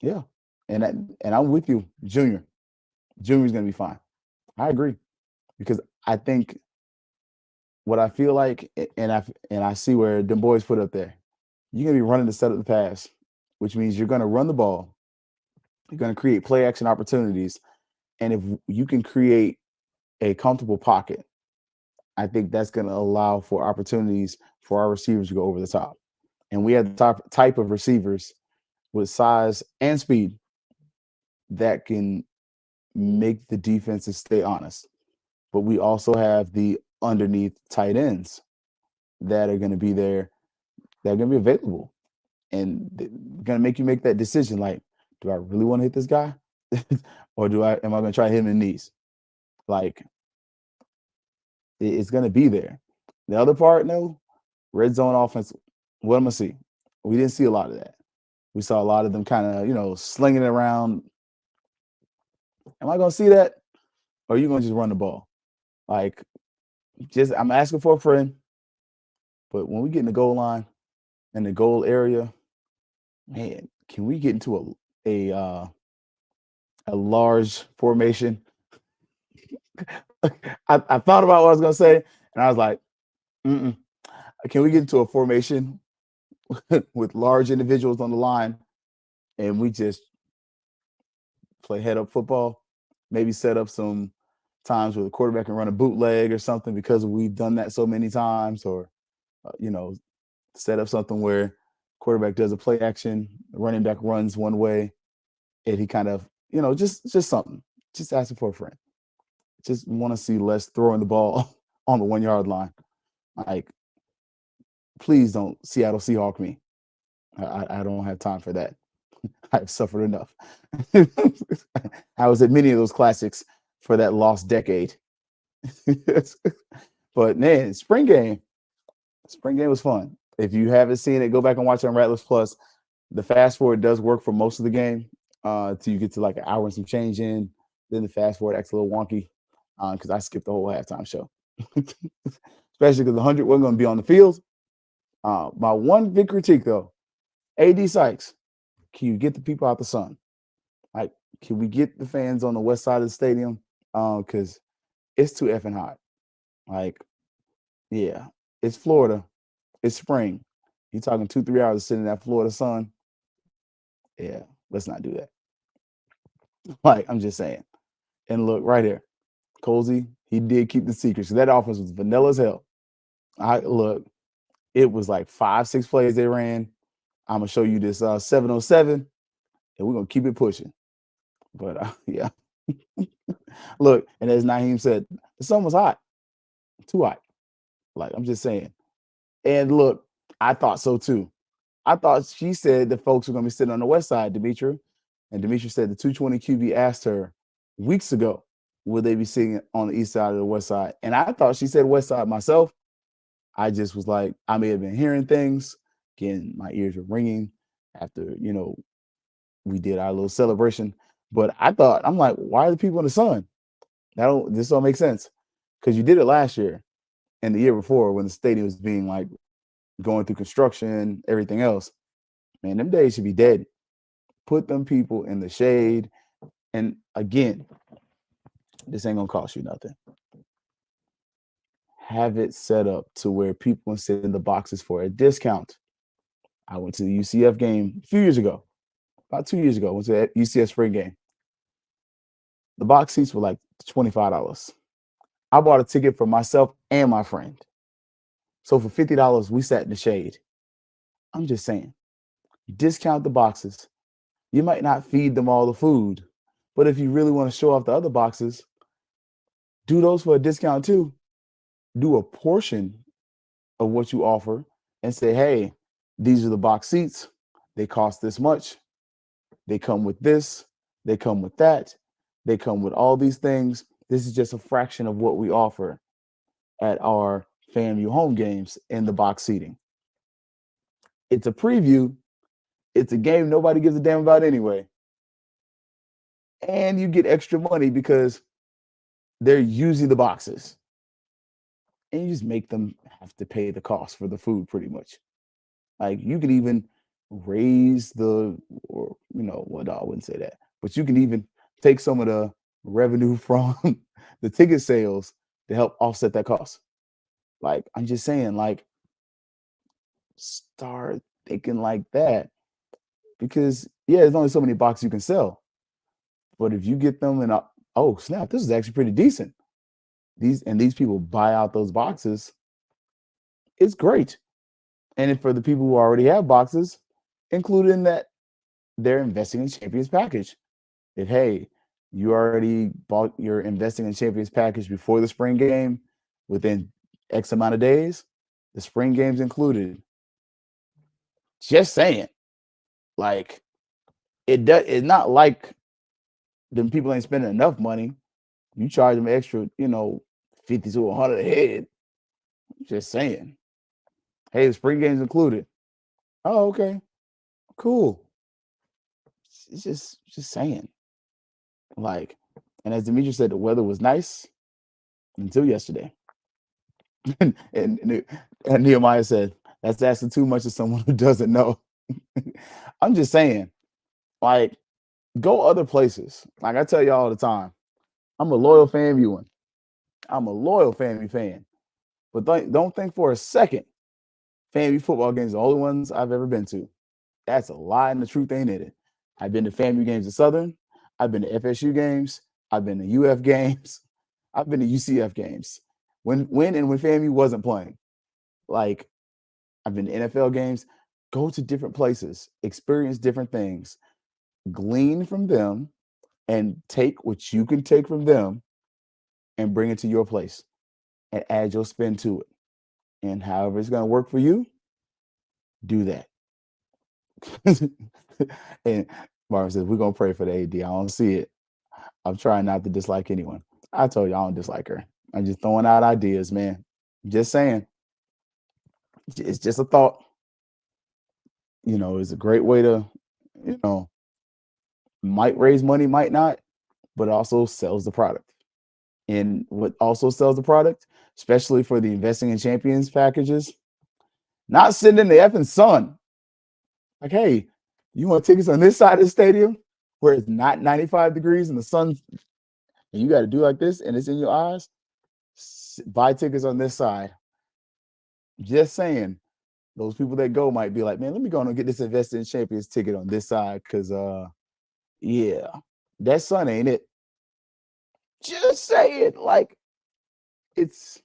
Yeah, and I'm with you, Junior. Junior's gonna be fine. I agree because I think what I feel like, and I see where them boys put up there. You're gonna be running to set up the pass, which means you're gonna run the ball. You're gonna create play action opportunities, and if you can create a comfortable pocket, I think that's gonna allow for opportunities for our receivers to go over the top. And we have the type of receivers with size and speed that can make the defenses stay honest. But we also have the underneath tight ends that are going to be there, that are going to be available, and going to make you make that decision. Like, do I really want to hit this guy, or am I going to try to hit him in the knees? Like, it's going to be there. The other part, no, red zone offense. What am I see? We didn't see a lot of that. We saw a lot of them kind of, slinging it around. Am I going to see that, or are you going to just run the ball? Like, just I'm asking for a friend, but when we get in the goal line and the goal area, man, can we get into a large formation? I thought about what I was gonna say, and I was like, mm-mm. Can we get into a formation with large individuals on the line, and we just play head up football? Maybe set up some times where the quarterback can run a bootleg or something because we've done that so many times, or set up something where quarterback does a play action, the running back runs one way, and he kind of, just something. Just asking for a friend. Just want to see less throwing the ball on the 1 yard line. Like, please don't Seattle Seahawk me. I don't have time for that. I've suffered enough. I was at many of those classics for that lost decade. But man, spring game was fun. If you haven't seen it, go back and watch it on Rattlers Plus. The fast forward does work for most of the game till you get to like an hour and some change in. Then the fast forward acts a little wonky because I skipped the whole halftime show, especially because the 100 wasn't going to be on the field. My one big critique though, AD Sykes, can you get the people out the sun? Like, can we get the fans on the west side of the stadium? Because it's too effing hot. Like, yeah, it's Florida. It's spring. You're talking 2-3 hours of sitting in that Florida sun. Yeah, let's not do that. Like, I'm just saying. And look right here, Cozy, he did keep the secrets. That offense was vanilla as hell. It was like 5-6 plays they ran. I'm gonna show you this 707, and we're gonna keep it pushing. But yeah, look, and as Naheem said, the sun was hot, too hot. Like, I'm just saying. And look, I thought so too. I thought she said the folks were gonna be sitting on the west side, Demetra. And Demetra said the 220 QB asked her weeks ago, will they be sitting on the east side or the west side? And I thought she said west side myself. I just was like, I may have been hearing things. Again, my ears were ringing after, we did our little celebration. But I'm like, why are the people in the sun? This don't make sense. Because you did it last year and the year before when the stadium was being like going through construction, everything else. Man, them days should be dead. Put them people in the shade. And again, this ain't gonna cost you nothing. Have it set up to where people can sit in the boxes for a discount. I went to the UCF game a few years ago, about 2 years ago. I went to the UCF spring game. The box seats were like $25. I bought a ticket for myself and my friend. So for $50, we sat in the shade. I'm just saying, discount the boxes. You might not feed them all the food, but if you really want to show off the other boxes, do those for a discount too. Do a portion of what you offer and say, hey, these are the box seats. They cost this much. They come with this. They come with that. They come with all these things. This is just a fraction of what we offer at our FAMU home games in the box seating. It's a preview. It's a game nobody gives a damn about anyway. And you get extra money because they're using the boxes. And you just make them have to pay the cost for the food pretty much. Like, you could even raise the, or what, I wouldn't say that, but you can even take some of the revenue from the ticket sales to help offset that cost. Like, I'm just saying, like, start thinking like that, because yeah, there's only so many boxes you can sell, but if you get them in a, oh snap, this is actually pretty decent. These people buy out those boxes, it's great. And if for the people who already have boxes, include in that they're investing in Champions package. If hey, you already bought your investing in Champions package before the spring game, within X amount of days, the spring game's included. Just saying, like, it's not like them people ain't spending enough money. You charge them extra, 50 to 100 a head. Just saying. Hey, the spring game's included. Oh, okay, cool. It's just saying. Like, and as Demetrius said, the weather was nice until yesterday. And Nehemiah said, that's asking too much of someone who doesn't know. I'm just saying, like, go other places. Like I tell you all the time, I'm a loyal FAMU one. I'm a loyal FAMU fan. But don't think for a second FAMU football games are the only ones I've ever been to. That's a lie and the truth ain't in it. I've been to FAMU games at Southern. I've been to FSU games. I've been to UF games. I've been to UCF games. When FAMU wasn't playing. Like, I've been to NFL games. Go to different places, experience different things, glean from them, and take what you can take from them and bring it to your place and add your spin to it. And however it's going to work for you, do that. And Marvin says, we're going to pray for the AD. I don't see it. I'm trying not to dislike anyone. I told you I don't dislike her. I'm just throwing out ideas, man. Just saying. It's just a thought. It's a great way to, might raise money, might not, but also sells the product. And what also sells the product, especially for the investing in champions packages, not sitting in the effing sun. Like, hey, you want tickets on this side of the stadium where it's not 95 degrees and the sun, and you got to do like this and it's in your eyes? Buy tickets on this side. Just saying, those people that go might be like, man, let me go and get this invested in champions ticket on this side because, yeah, that sun ain't it. Just say it. Like, it's.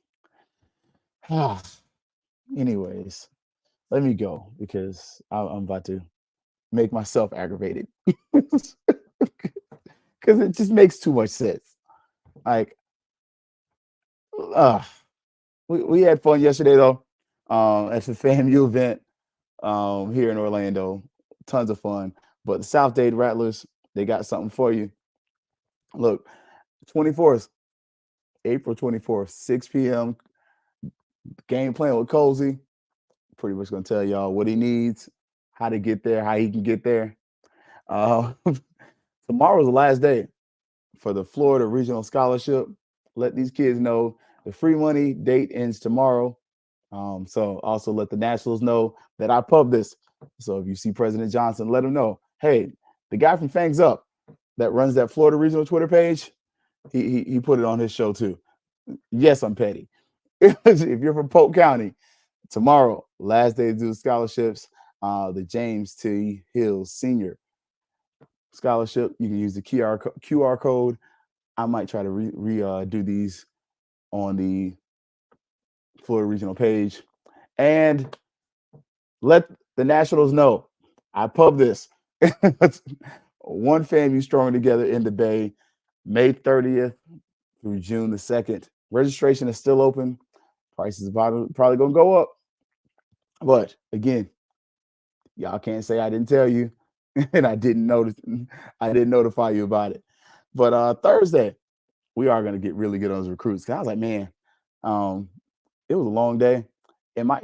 Anyways, let me go because I'm about to make myself aggravated because it just makes too much sense. Like, we had fun yesterday though. At the FAMU event here in Orlando, tons of fun. But the South Dade Rattlers, they got something for you. Look, 24th, April 24th, 6 p.m. Game plan with Cozy. Pretty much gonna tell y'all what he needs, how to get there, how he can get there. Tomorrow's the last day for the Florida Regional Scholarship. Let these kids know the free money date ends tomorrow. So also let the Nationals know that I pub this. So if you see President Johnson, let him know, hey, the guy from Fangs Up that runs that Florida Regional Twitter page, he put it on his show too. Yes, I'm petty. If you're from Polk County, tomorrow, last day to do the scholarships, the James T. Hills Senior Scholarship. You can use the QR code. I might try to do these on the Florida Regional page. And let the Nationals know I pub this. One FAMU strong together in the Bay, May 30th through June the 2nd. Registration is still open. Prices probably going to go up. But again, y'all can't say I didn't tell you and I didn't notify you about it. But Thursday, we are going to get really good on those recruits. Cause I was like, man, it was a long day. And my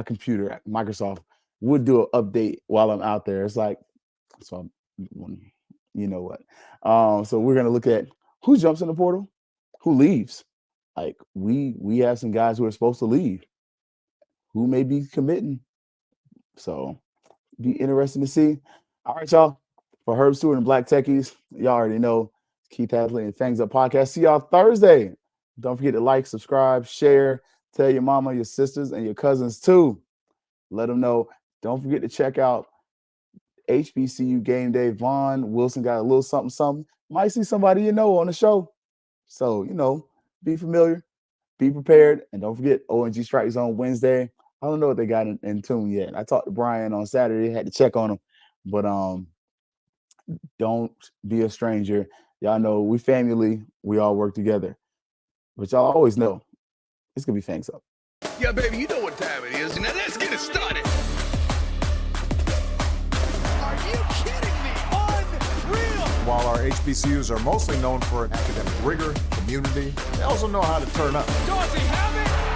computer at Microsoft would do an update while I'm out there. It's like, so you know what? So we're going to look at who jumps in the portal, who leaves. Like we have some guys who are supposed to leave, who may be committing. So be interesting to see. All right, y'all. For Herb Stewart and Black Techies, y'all already know Keith Hadley and Fangs Up Podcast. See y'all Thursday. Don't forget to like, subscribe, share, tell your mama, your sisters, and your cousins too. Let them know. Don't forget to check out HBCU Game Day. Vaughn Wilson got a little something, something. Might see somebody you know on the show. So, be familiar, be prepared, and don't forget ONG Strike Zone Wednesday. I don't know what they got in tune yet. I talked to Brian on Saturday, had to check on him. But don't be a stranger. Y'all know we family, we all work together. But y'all always know it's gonna be Fangs Up. Yeah, baby, you know what time it is. Now let's get it started. Are you kidding me? Unreal. While our HBCUs are mostly known for academic rigor, community, they also know how to turn up. Does he have it?